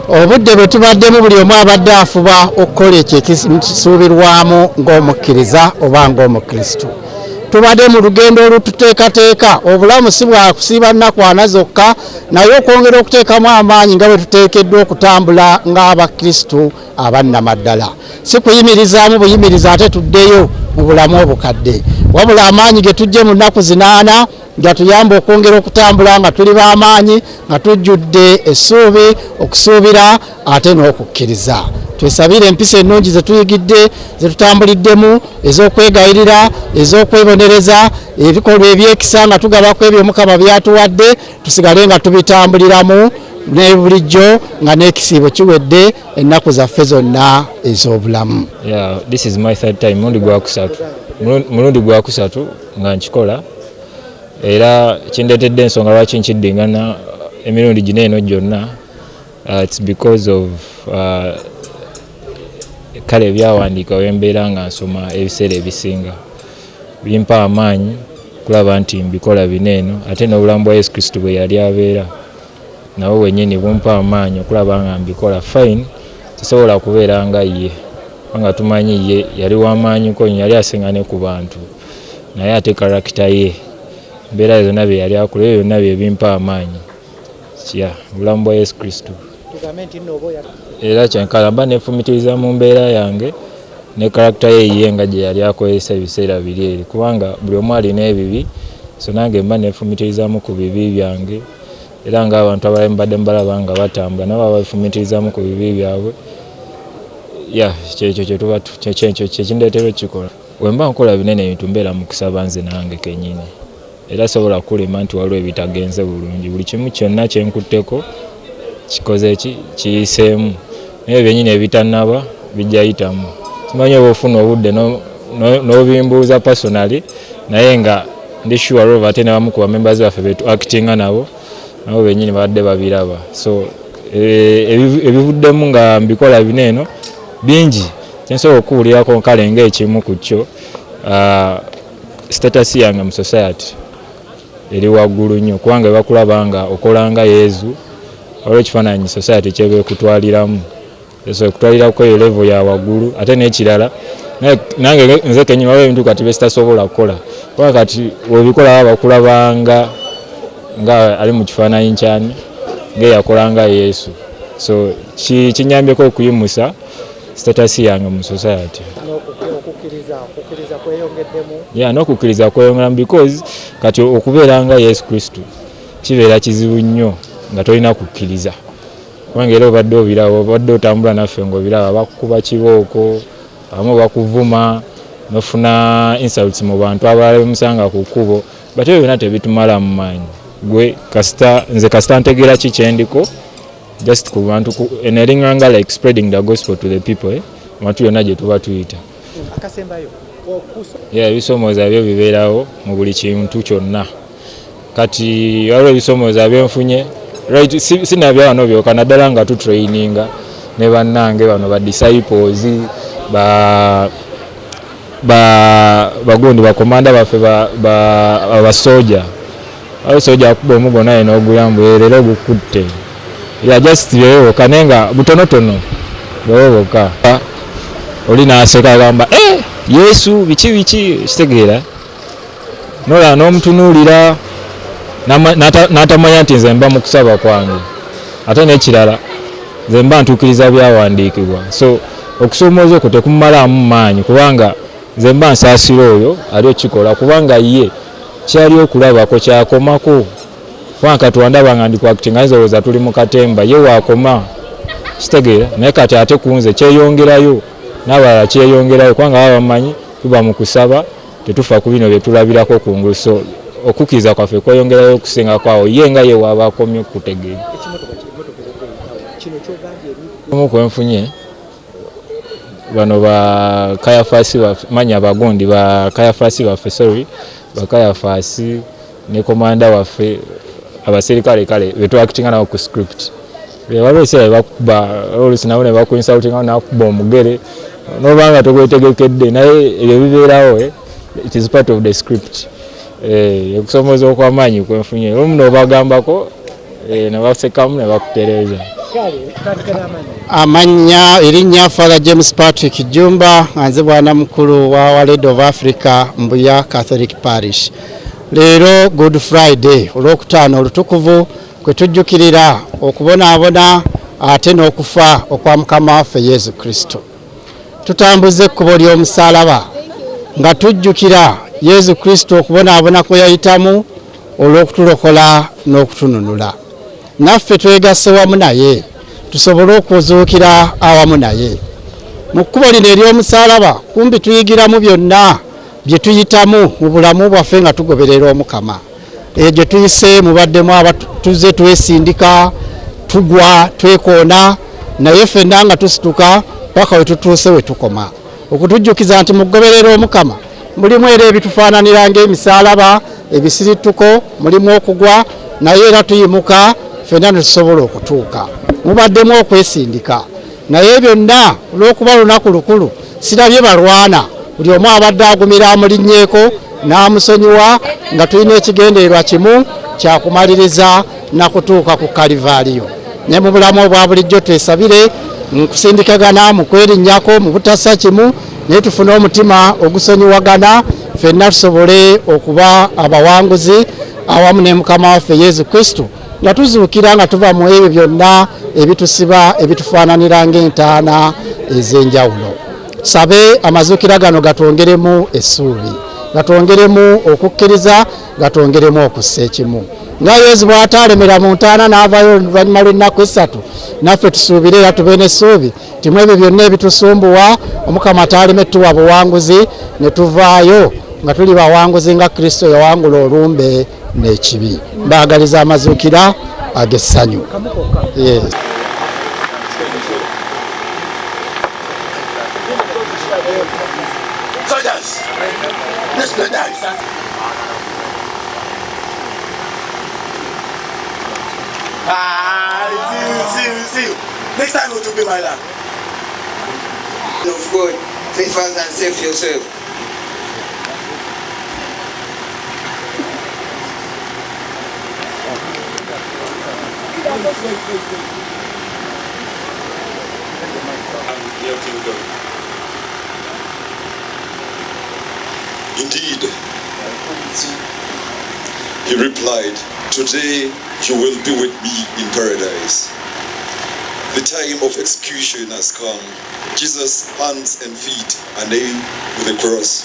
obudde bwe tubaddemu buli omu abadde afuba okukola ekisuubirwamu ng'omukkiriza oba ng'omukristo. Tubadde mu lugendo olututeekateeka obulamu si bwa kusiiba nnakwana zokka naye okwongera okuteekamu amaanyi nga bwe tuteekeddwa okutambula ng'abakristo abannamaddala. Si kuyimirizaamu buyimiriza ate tuddeyo mu bulamu obukadde, wabula amaanyi ge tujje mu nnaku 8 gatuyamba okwongera okutambula nga tuli b'amaanyi nga tujjudde essuubi, okusuubira ate n'okukkiriza. Twesabire empisa ennungi ze tuyigidde ze tutambuliddemu, ez'okwegayirira, ez'okwebonereza, ebikolwa ebyekisa nga tugabako ebyo Mukama byatuwadde, tusigale nga tubitambuliramu ne bulijjo nga n'ekisiibo kiwedde ennaku zaffe zonna ez'obulamu. Yeah, this is my third time, mulundi gwa kusatu nga nkikola, era kindeetedde ensonga lwaki nkiddingana emirundi gino eno gyonna. It's because of kale ebyawandiika wembeera nga nsoma ebiseera ebisinga bimpa amaanyi kulaba nti mbikola bino eno, ate n'obulamu bwa Yesu Kristo bwe yali abeera nawo wennyini bumpa amaanyi okulaba nga mbikola. Fine, tisobola kubeera nga ye, kubanga tumanyi ye yali w'amaanyi ko, yali asinga ne ku bantu, naye ate karakita ye, mbeera zonna bye yali akola, ebyo byonna bye bimpa amaanyi. Obulamu bwa Yesu Kristo era kyenkala mba nefumitiriza mu mbeera yange ne karakita ye nga gye yali akozesa ebiseera biri eri, kubanga buli omu alina ebibi, so nange mba nefumitirizamu ku bibi byange, era ng'abantu abalala mbadde mbalaba nga batambula nabo babifumitirizamu ku bibi byabwe. Kyekyo kyekindeetera okukikola. Bwe mba nkola binene ebintu mbeera mu kusaba nze nange kennyini, era sobola kulema nti waliwo ebitagenze bulungi. Buli kimu kyonna kyenkutteko kikoze kiyiseemu, naye byennyini ebitannaba bijja yitamu. Simanyi oba ofuna obudde n'obimbuuza personally, naye nga ndi sure olwo ate n'abamu ku bamembers baffe betu actinga nabo bennyini badde babiraba. So ebivuddemu nga mbikola bino eno bingi, kyensobola okuwulirako kale ng'ekimu ku kyo, status yange mu society eri waggulu nnyo, kubanga bakulaba nga okola nga Yesu, olwo ekifaananyi society kyebe kutwaliramu, so kutwalirako eyo level ya waggulu. Ate n'ekirala nange nze kennyini waliwo ebintu kati besitasobola kukola, kubanga kati webikola bakulabanga nga ali mu kifaananyi kyani ng'eyakola nga Yesu. So kinyambyeko okuyimusa status yange mu society. N'okukkiriza kweyongeramu, because kati okubeera nga Yesu Kristo kibeera kizibu nnyo nga tolina kukkiriza, kubanga era obadde obiraba, obadde otambula naffe ng'obiraba bakukuba kibooko, abamu bakuvuma, nofuna insults mu bantu abalala bemusanga ku kkubo, but ebyo byonna tebitumala mu maanyi. Nze kasita ntegeera ki kyendiko just ku bantu eneringanga like spreading the gospel to the people, abantu yonna gye tuba tuyita. Ebisomooza byo bibeerawo mu buli kintu kyonna. Kati waliwo ebisomooza byenfunye, right, sinabya wano byokka naddala nga tutraininga ne bannange bano ba disciples, bagundi bakomanda baffe abasoja. Abasoja akuba omugo naye n'oguyambu leero gukutte. Just byoka nenga butonotono bwoboka. Oli n'aseka agamba Yesu biki kitegeera, nola n'omutunuulira n'atamanya nti nze mba mu kusaba kwange, ate n'ekirala nze mba ntuukiriza byawandiikibwa. So okusoomooza okwo tekumumalamu maanyi, kubanga nze mba nsaasira oyo ali okikola, kubanga ye kyali okulabako kyakomako. Kubanga kati wandaba nga ndi kuactinga nzolooza tuli mu katemba, ye waakoma kitegeera, naye kati ate ku nze kyeyongerayo n'abalala kyeyongerayo, kubanga baba bamanyi tuba mu kusaba tetufa ku bino bye tulabirako kungulu. So okukkiriza kwaffe kweyongerayo okusinga kwawo ye nga ye waaba akomye okutegeera. Omu kwenfunye bano ba Kayafasi baffe, manya abagundi ba Kayafasi baffe, bakayafasi ne komanda waffe abaserikale kale betu actinga nawo ku script. Waliwo ebiseera bakuba oluusi nabo ne bakuinsultinga nakuba omugere n'obanga tegwetegekedde, naye ebyo bibeerawo, it is part of the script. Okusomooza okw'amaanyi kwenfunye omu n'obagambako ne basekamu ne bakutereeza. Amanya erinnya Father James Patrick Jumba anze bwana mukulu wa Word of Africa Mbuya Catholic Parish. Leero Good Friday olwokutaano olutukuvu kwe tujjukirira okubonaabona ate n'okufa okwa Mukama waffe Yesu Kristo. Tutambuze ekkubo ly'omusaalaba nga tujjukira Yesu Kristo okubonaabona kwe yayitamu olw'okutulokola n'okutununula. Naffe twegasse wamu naye tusobole okuzuukira awamu naye. Mu kkubo lino ery'omusaalaba kumbi tuyigiramu byonna bye tuyitamu mu bulamu bwaffe nga tugoberera Omukama. Gye tuyise mubaddemu abatuze twesindika, tugwa, twekoona, naye ffenna nga tusituka paka we tutuuse we tukoma. Okutujjukiza nti mu kugoberera Omukama mulimu era ebitufaananira ng'emisaalaba, ebisirituko, mulimu okugwa, naye era tuyimuka ffenna ne tusobola okutuuka. Mubaddemu okwesindika, naye byonna olw'okuba lunaku lukulu sirabye balwana. Buli omu abadde agumira amulinnyeeko n'amusonyiwa nga tulina ekigendererwa kimu kya kumaliriza na kutuuka ku Kalivaaliyo. Ne mu bulamu obwa bulijjo twesabire mu kusindikagana, mu kwerinnyako, mu butassa kimu, naye tufune omutima ogusonyiwagana ffenna tusobole okuba abawanguzi awamu ne Mukama waffe Yesu Kristo nga tuzuukira nga tuva mu ebyo byonna ebitusiba ebitufaananira ng'entaana ez'enjawulo. Tusabe amazuukira gano gatwongeremu essuubi, gatwongeremu okukkiriza, gatwongeremu okussa ekimu. Nga Yesu bw'ataalemera mu ntaana n'avayo oluvannyuma lw'ennaku 3, naffe tusuubire era tube n'essuubi ti mu ebyo byonna ebitusumbuwa Omukama ataaleme tuwa buwanguzi ne tuvaayo nga tuli bawanguzi nga Kristo yawangula olumbe n'ekibi. Mbaagaliza amazuukira ag'essanyu. Yes. Soldiers, let's play dice. See you. Next time we'll do my land. Of God, faith first and save yourself. Indeed, he replied, "Today you will be with me in paradise." The time of execution has come. Jesus' hands and feet are nailed with a cross.